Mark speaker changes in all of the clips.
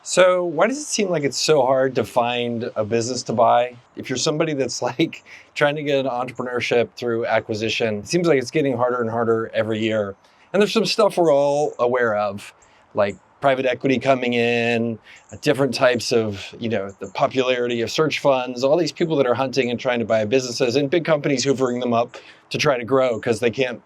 Speaker 1: So why does it seem like it's so hard to find a business to buy? If you're somebody that's like trying to get into entrepreneurship through acquisition, it seems like it's getting harder and harder every year. And there's some stuff we're all aware of, like private equity coming in, different types of, the popularity of search funds, all these people that are hunting and trying to buy businesses, and big companies hoovering them up to try to grow because they can't,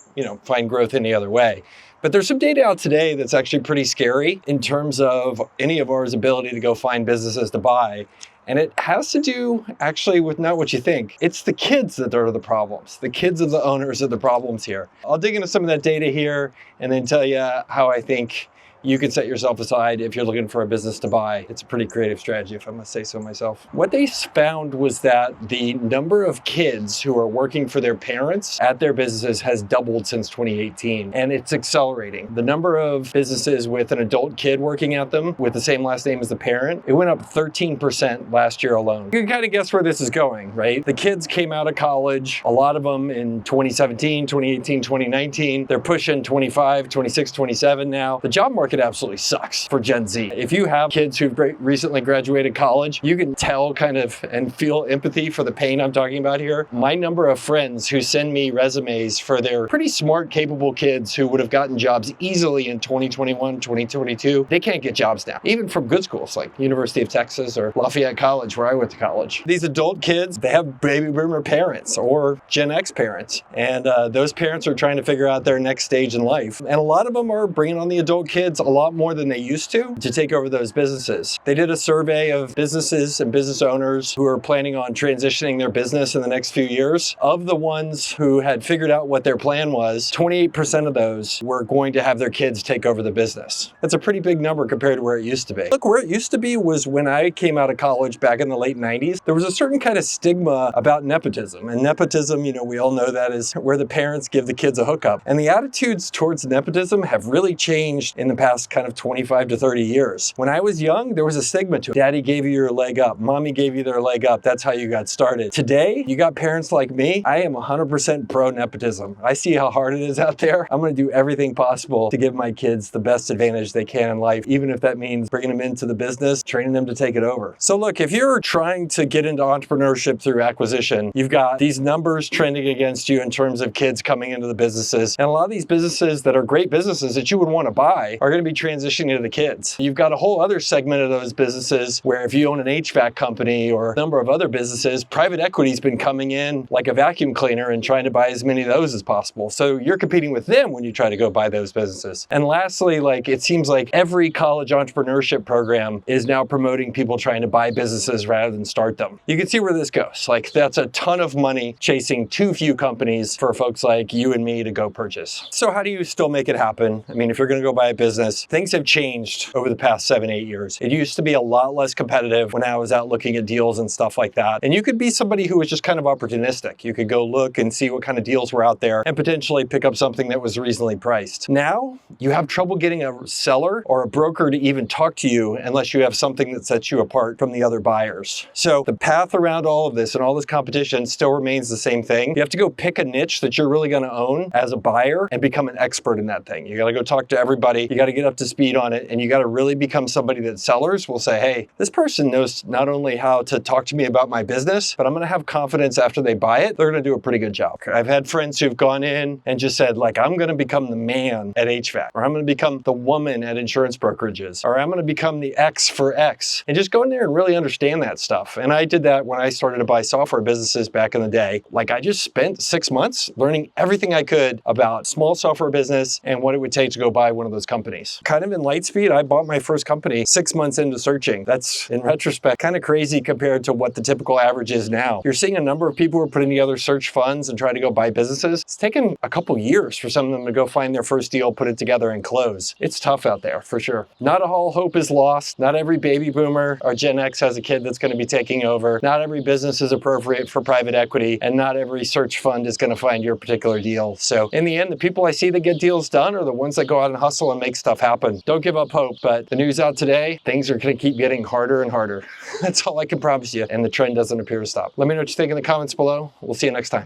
Speaker 1: find growth any other way. But there's some data out today that's actually pretty scary in terms of any of ours ability to go find businesses to buy. And it has to do actually with not what you think. It's the kids that are the problems. The kids of the owners are the problems here. I'll dig into some of that data here and then tell you how I think you can set yourself aside if you're looking for a business to buy. It's a pretty creative strategy, if I must say so myself. What they found was that the number of kids who are working for their parents at their businesses has doubled since 2018, and it's accelerating. The number of businesses with an adult kid working at them with the same last name as the parent, it went up 13% last year alone. You can kind of guess where this is going, right? The kids came out of college, a lot of them in 2017, 2018, 2019. They're pushing 25, 26, 27 now. The job market absolutely sucks for Gen Z. If you have kids who've recently graduated college, you can tell kind of and feel empathy for the pain I'm talking about here. My number of friends who send me resumes for their pretty smart, capable kids who would have gotten jobs easily in 2021, 2022, they can't get jobs now, even from good schools like University of Texas or Lafayette College, where I went to college. These adult kids, they have baby boomer parents or Gen X parents, and those parents are trying to figure out their next stage in life. And a lot of them are bringing on the adult kids a lot more than they used to take over those businesses. They did a survey of businesses and business owners who are planning on transitioning their business in the next few years. Of the ones who had figured out what their plan was, 28% of those were going to have their kids take over the business. That's a pretty big number compared to where it used to be. Look, where it used to be was when I came out of college back in the late 90s, there was a certain kind of stigma about nepotism. And nepotism, we all know that is where the parents give the kids a hookup. And the attitudes towards nepotism have really changed in the past kind of 25 to 30 years. When I was young, there was a stigma to it. Daddy gave you your leg up. Mommy gave you their leg up. That's how you got started. Today, you got parents like me. I am 100% pro nepotism. I see how hard it is out there. I'm going to do everything possible to give my kids the best advantage they can in life, even if that means bringing them into the business, training them to take it over. So look, if you're trying to get into entrepreneurship through acquisition, you've got these numbers trending against you in terms of kids coming into the businesses. And a lot of these businesses that are great businesses that you would want to buy are going to be transitioning to the kids. You've got a whole other segment of those businesses where if you own an HVAC company or a number of other businesses, private equity's been coming in like a vacuum cleaner and trying to buy as many of those as possible. So you're competing with them when you try to go buy those businesses. And lastly, it seems like every college entrepreneurship program is now promoting people trying to buy businesses rather than start them. You can see where this goes. That's a ton of money chasing too few companies for folks like you and me to go purchase. So how do you still make it happen? I mean, if you're going to go buy a business, things have changed over the past 7-8 years. It used to be a lot less competitive when I was out looking at deals and stuff like that. And you could be somebody who was just kind of opportunistic. You could go look and see what kind of deals were out there and potentially pick up something that was reasonably priced. Now, you have trouble getting a seller or a broker to even talk to you unless you have something that sets you apart from the other buyers. So the path around all of this and all this competition still remains the same thing. You have to go pick a niche that you're really going to own as a buyer and become an expert in that thing. You got to go talk to everybody. You got to get up to speed on it, and you got to really become somebody that sellers will say, hey, this person knows not only how to talk to me about my business, but I'm going to have confidence after they buy it, they're going to do a pretty good job. I've had friends who've gone in and just said, I'm going to become the man at HVAC, or I'm going to become the woman at insurance brokerages, or I'm going to become the X for X, and just go in there and really understand that stuff. And I did that when I started to buy software businesses back in the day. I just spent 6 months learning everything I could about small software business and what it would take to go buy one of those companies. Kind of in Lightspeed, I bought my first company 6 months into searching. That's, in retrospect, kind of crazy compared to what the typical average is now. You're seeing a number of people who are putting together search funds and trying to go buy businesses. It's taken a couple years for some of them to go find their first deal, put it together, and close. It's tough out there, for sure. Not all hope is lost. Not every baby boomer or Gen X has a kid that's going to be taking over. Not every business is appropriate for private equity, and not every search fund is going to find your particular deal. So in the end, the people I see that get deals done are the ones that go out and hustle and make stuff happen. Don't give up hope, but the news out today, things are going to keep getting harder and harder. That's all I can promise you, and the trend doesn't appear to stop. Let me know what you think in the comments below. We'll see you next time.